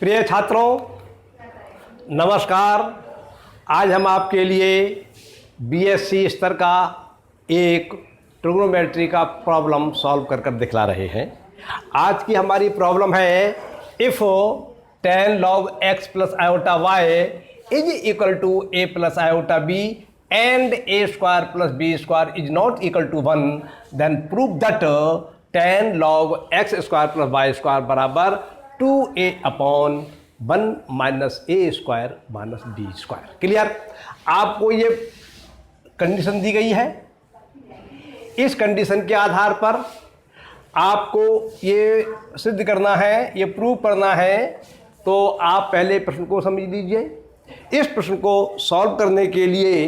प्रिय छात्रों, नमस्कार। आज हम आपके लिए बीएससी स्तर का एक ट्रिग्नोमेट्री का प्रॉब्लम सॉल्व कर दिखला रहे हैं। आज की हमारी प्रॉब्लम है if tan log x plus iota Y is equal to a plus iota b and a square plus b square is not equal to 1, then prove that tan log x square plus y square बराबर 2a upon 1 minus a square minus b square. Clear? आपको ये condition दी गई है। इस condition के आधार पर आपको ये सिद्ध करना है, ये प्रूव करना है। तो आप पहले प्रश्न को समझ लीजिए। इस प्रश्न को सॉल्व करने के लिए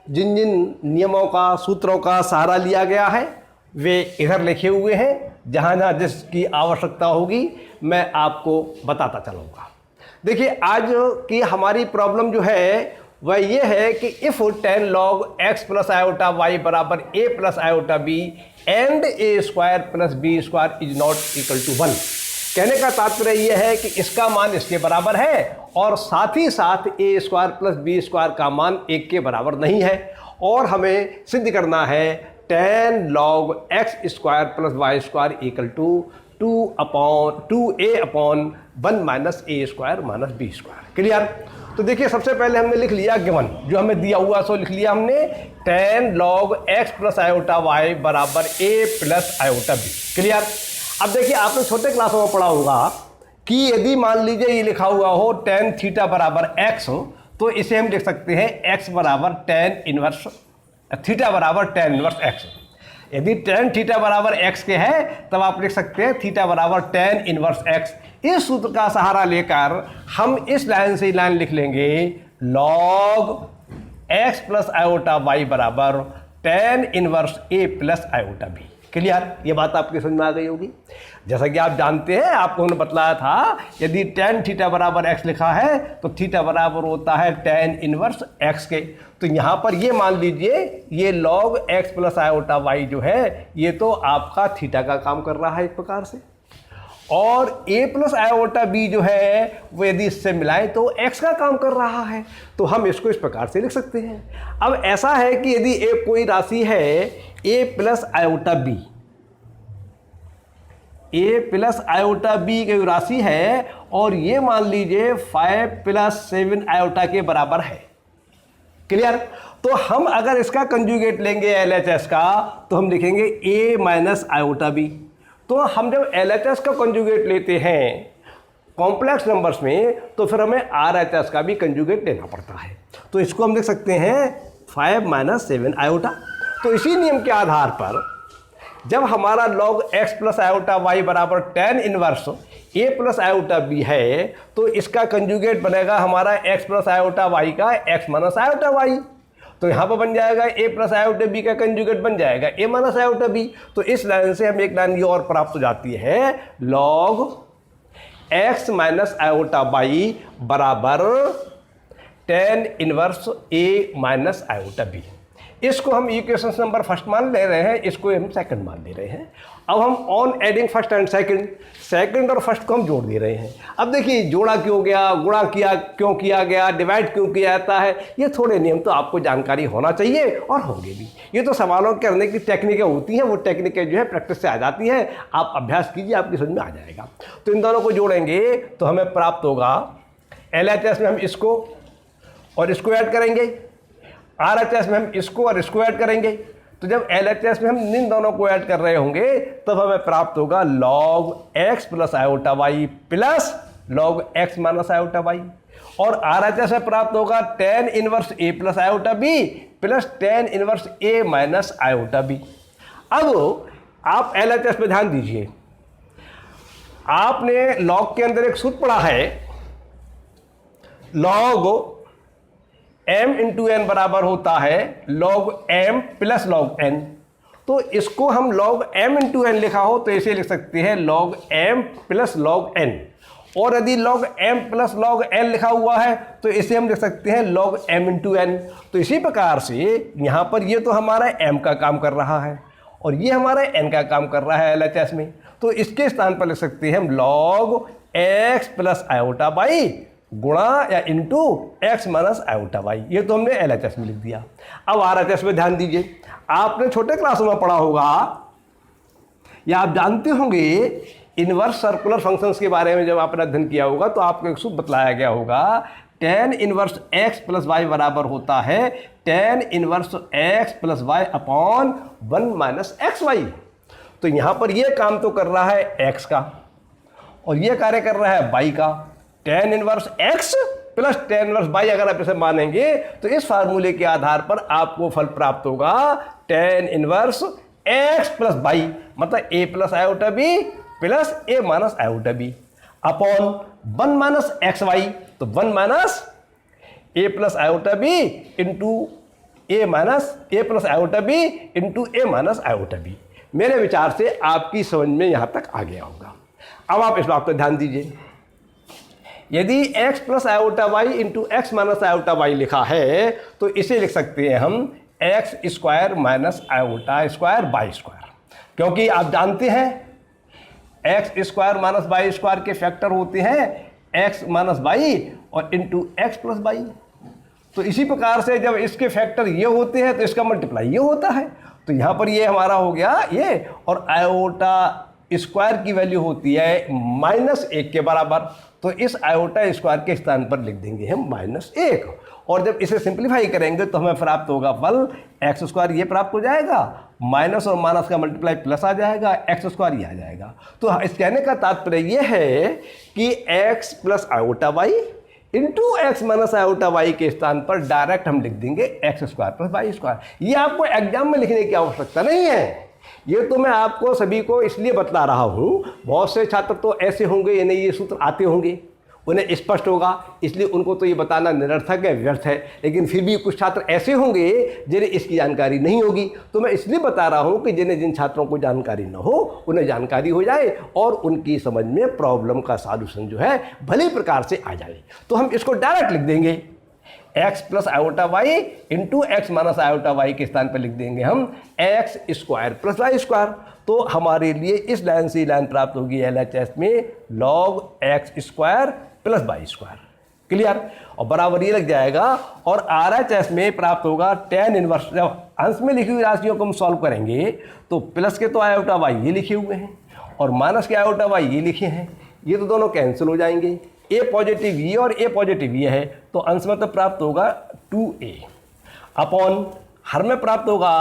जिन जिन नियमों का, सूत्रों का सहारा लिया गया है वे इधर लिखे हुए हैं। जहाँ जहाँ जिसकी आवश्यकता होगी मैं आपको बताता चलूँगा। देखिए, आज की हमारी प्रॉब्लम जो है वह ये है कि if tan log x plus iota y बराबर a plus iota b and a square plus b square is not equal to 1। कहने का तात्पर्य यह है कि इसका मान इसके बराबर है और साथ ही साथ a square plus b square का मान 1 के बराबर नहीं है। और हमें सिद्ध करना है tan log x square plus y square equal to 2a upon 1 minus a square minus b square. Clear? तो देखिए, सबसे पहले हमने लिख लिया गिवन, जो हमें दिया हुआ सो लिख लिया हमने tan log x plus iota y बराबर a plus iota b। Clear? अब देखिए, आपने छोटे क्लासों में पढ़ा होगा कि यदि मान लीजिए ये लिखा हुआ हो tan थीटा बराबर x, तो इसे हम लिख सकते हैं x बराबर tan इनवर्स थीटा बराबर tan इनवर्स x। यदि tan थीटा बराबर x के है तब आप लिख सकते हैं थीटा बराबर tan इनवर्स x। इस सूत्र का सहारा लेकर हम इस लाइन से लाइन लिख लेंगे log x plus iota y बराबर tan inverse a plus iota b। Clear? ये बात आपकी समझ में आ गई होगी। जैसा कि आप जानते हैं, आपको हमने बतलाया था, यदि tan थीटा बराबर x लिखा है तो थीटा बराबर होता है tan इनवर्स x के। तो यहाँ पर ये मान लीजिए ये log x plus iota y जो है ये तो आपका थीटा का काम कर रहा है एक प्रकार से, और a प्लस आयोटा b जो है वो यदि इससे मिलाएं तो x का काम कर रहा है। तो हम इसको इस प्रकार से लिख सकते हैं। अब ऐसा है कि यदि एक कोई राशि है a plus iota b, a plus iota b की राशि है और ये मान लीजिए 5 प्लस 7 आयोटा के बराबर है। क्लियर? तो हम अगर इसका कंजुगेट लेंगे LHS का तो हम लिखेंगे a माइनस आयोटा b। तो हम जब LHS का कंजुगेट लेते हैं कॉम्प्लेक्स नंबर्स में तो फिर हमें RHS का भी कंजुगेट लेना पड़ता है। तो इसको हम लिख सकते हैं 5 माइनस 7 आयोटा। तो इसी नियम के आधार पर जब हमारा log x plus iota y बराबर tan inverse a plus iota b है तो इसका कंजुगेट बनेगा हमारा x प्लस आयोटा y का x माइनस आयोटा y। तो यहाँ पर बन जाएगा a प्लस आयोटा b का कंजुगेट बन जाएगा a माइनस आयोटा b। तो इस लाइन से हम एक लाइन ये और प्राप्त हो जाती है log x minus iota y बराबर tan inverse a minus iota b। इसको हम इक्वेशन नंबर फर्स्ट मान ले रहे हैं, इसको हम सेकंड मान ले रहे हैं। अब हम on adding first and second और फर्स्ट को हम जोड़ दे रहे हैं। अब देखिए, जोड़ा क्यों गया, गुणा किया क्यों किया गया, डिवाइड क्यों किया जाता है, ये थोड़े नियम तो आपको जानकारी होना चाहिए और होंगे भी। ये तो सवालों करने की टेक्निकें होती हैं, वो टेक्निकें जो है प्रैक्टिस से आ जाती है। आप अभ्यास कीजिए, आपकी समझ में आ जाएगा। तो इन दोनों को जोड़ेंगे तो हमें प्राप्त होगा LHS में हम इसको और इसको ऐड करेंगे, RHS में हम इसको और इसको ऐड करेंगे। तो जब LHS में हम इन दोनों को ऐड कर रहे होंगे तब हमें प्राप्त होगा log x plus iota y plus log x minus iota y, और RHS में प्राप्त होगा tan inverse a plus iota b plus tan inverse a minus iota b। अब आप LHS में ध्यान दीजिए, आपने log के अंदर एक सूत्र पढ़ा है, log m इंटू एन बराबर होता है log m plus log n। तो इसको हम log m इंटू एन लिखा हो तो इसे लिख सकते हैं log m plus log n, और यदि log m plus log n लिखा हुआ है तो इसे हम लिख सकते हैं log m इंटू एन। तो इसी प्रकार से यहाँ पर ये तो हमारा m का काम कर रहा है और ये हमारा n का काम कर रहा है LHS में, तो इसके स्थान पर लिख सकते हैं हम log X plus iota Y गुणा या into X minus iota Y. ये तो हमने LHS में लिख दिया। अब RHS में ध्यान दीजिए, आपने छोटे क्लासों में पढ़ा होगा या आप जानते होंगे इनवर्स सर्कुलर फंक्शंस के बारे में। जब आपने अध्ययन किया होगा तो आपको एक सूत्र बतलाया गया होगा, tan inverse x plus Y बराबर होता है tan inverse x plus Y upon 1 minus X Y. तो यहाँ पर ये काम तो कर रहा है x का और ये कार्य कर रहा है y का। tan inverse x plus tan inverse y अगर आप इसे मानेंगे तो इस फार्मूले के आधार पर आपको फल प्राप्त होगा tan inverse x plus y, मतलब a plus iota b plus a minus iota b upon 1 minus X Y. तो 1 minus a plus iota b into a minus a plus iota b into a minus iota b। मेरे विचार से आपकी समझ में यहाँ तक आ गया होगा। अब आप इस बात पर ध्यान दीजिए, यदि x plus iota Y into X minus iota Y लिखा है तो इसे लिख सकते हैं हम X square minus iota square Y square, क्योंकि आप जानते हैं X square minus Y square के फैक्टर होते हैं एक्स माइनस वाई और इंटू एक्स प्लस वाई। तो इसी प्रकार से जब इसके फैक्टर ये होते हैं तो इसका मल्टीप्लाई ये होता है। तो यहाँ पर ये हमारा हो गया ये, और आयोटा स्क्वायर की वैल्यू होती है -1 के बराबर। तो इस आयोटा स्क्वायर के स्थान पर लिख देंगे हम -1, और जब इसे सिंप्लीफाई करेंगे तो हमें प्राप्त होगा फल एक्स स्क्वायर, ये प्राप्त हो जाएगा, माइनस और माइनस का मल्टीप्लाई प्लस आ जाएगा, एक्स स्क्वायर ये आ जाएगा। तो इस कहने का तात्पर्य ये है कि X plus iota Y into X minus iota Y के स्थान पर डायरेक्ट हम लिख देंगे X square plus Y square. ये आपको एग्जाम में लिखने की आवश्यकता नहीं है, ये तो मैं आपको सभी को इसलिए बतला रहा हूँ। बहुत से छात्र तो ऐसे होंगे, इन्हें ये सूत्र आते होंगे, उन्हें स्पष्ट होगा, इसलिए उनको तो ये बताना निरर्थक है, व्यर्थ है। लेकिन फिर भी कुछ छात्र ऐसे होंगे जिन्हें इसकी जानकारी नहीं होगी, तो मैं इसलिए बता रहा हूँ कि जिन छात्रों को जानकारी न हो उन्हें जानकारी हो जाए और उनकी समझ में प्रॉब्लम का सॉल्यूशन जो है भली प्रकार से आ जाए। तो हम इसको डायरेक्ट लिख देंगे X plus iota Y into X minus iota Y के स्थान पर लिख देंगे हम X square plus Y square. तो हमारे लिए इस लाइन से लाइन प्राप्त होगी LHS में log X square plus Y square. Clear? और बराबर ये लग जाएगा, और RHS में प्राप्त होगा tan इनवर्स। जब अंश में लिखी हुई राशियों को हम सॉल्व करेंगे तो प्लस के तो आयोटा वाई ये लिखे हुए हैं और माइनस के आयोटा वाई ये लिखे हैं, ये तो दोनों कैंसिल हो जाएंगे। a पॉजिटिव ये और a पॉजिटिव ये है, तो अंश में तो प्राप्त होगा 2a अपॉन हर में प्राप्त होगा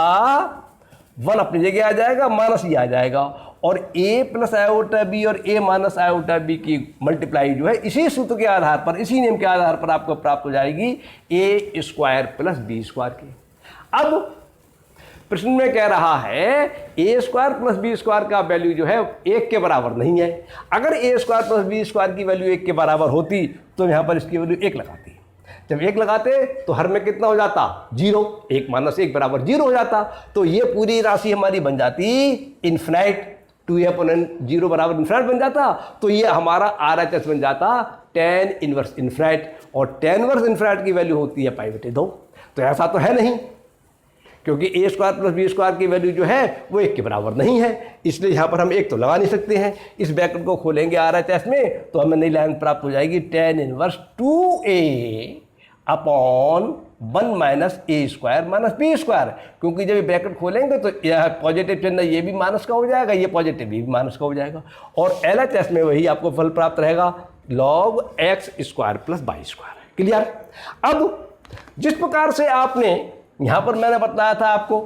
1 अपनी जगह आ जाएगा, माइनस ये आ जाएगा, और a प्लस आयोटा b और a माइनस आयोटा b की मल्टीप्लाई जो है इसी सूत्र के आधार पर, इसी नियम के आधार पर आपको प्राप्त हो जाएगी a square plus b square की। अब प्रश्न में कह रहा है a square plus b square का वैल्यू जो है 1 के बराबर नहीं है। अगर a square plus b square की वैल्यू 1 के बराबर होती तो यहाँ पर इसकी वैल्यू 1 लगाती। जब 1 लगाते तो हर में कितना हो जाता? 0। 1 माइनस 1 बराबर 0 हो जाता। तो ये पूरी राशि हमारी बन जाती इन्फिनाइट, 2a/0 बराबर इन्फिनाइट बन जाता। तो ये हमारा RHS बन जाता tan इनवर्स इन्फिनाइट, और tan इनवर्स इन्फिनाइट की वैल्यू होती है π/2। तो ऐसा तो है नहीं, क्योंकि a square plus b square की वैल्यू जो है वो 1 के बराबर नहीं है, इसलिए यहाँ पर हम 1 तो लगा नहीं सकते हैं। इस ब्रैकेट को खोलेंगे RHS में तो हमें नई लाइन प्राप्त हो जाएगी tan inverse 2a upon 1 minus a square minus b square, क्योंकि जब ये ब्रैकेट खोलेंगे तो यह पॉजिटिव चिन्ह ये भी माइनस का हो जाएगा, ये पॉजिटिव भी माइनस का हो जाएगा, और LHS में वही आपको फल प्राप्त रहेगा log X square plus Y square. Clear? अब जिस प्रकार से आपने यहाँ पर मैंने बताया था आपको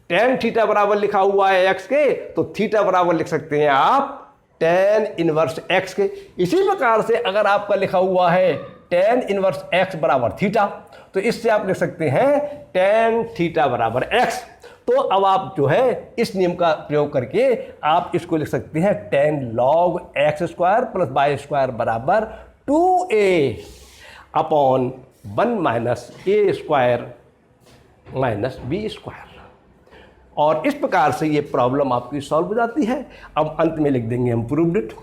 tan थीटा बराबर लिखा हुआ है x के, तो थीटा बराबर लिख सकते हैं आप tan इनवर्स x के। इसी प्रकार से अगर आपका लिखा हुआ है tan इनवर्स x बराबर थीटा, तो इससे आप लिख सकते हैं tan थीटा बराबर x। तो अब आप जो है इस नियम का प्रयोग करके आप इसको लिख सकते हैं tan log X square plus Y square बराबर 2a upon 1 minus a square minus b square. और इस प्रकार से ये प्रॉब्लम आपकी सॉल्व हो जाती है। अब अंत में लिख देंगे हम प्रूव्ड इट।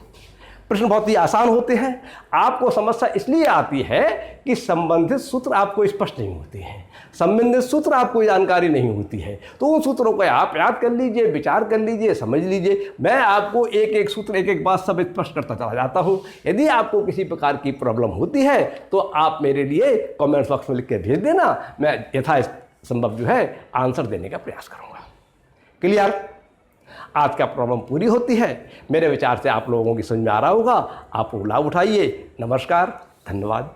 प्रश्न बहुत ही आसान होते हैं। आपको समस्या इसलिए आती है कि संबंधित सूत्र आपको स्पष्ट नहीं होते हैं, संबंधित सूत्र आपको जानकारी नहीं होती है। तो उन सूत्रों को आप याद कर लीजिए, विचार कर लीजिए, समझ लीजिए। मैं आपको एक एक सूत्र, एक एक बात सब स्पष्ट करता चला जाता हूँ। यदि आपको किसी प्रकार की प्रॉब्लम होती है तो आप मेरे लिए कमेंट बॉक्स में लिख के भेज देना, मैं यथासंभव जो है आंसर देने का प्रयास करूँगा। क्लियर? आज का प्रॉब्लम पूरी होती है। मेरे विचार से आप लोगों की समझ में आ रहा होगा। आप लाभ उठाइए। नमस्कार, धन्यवाद।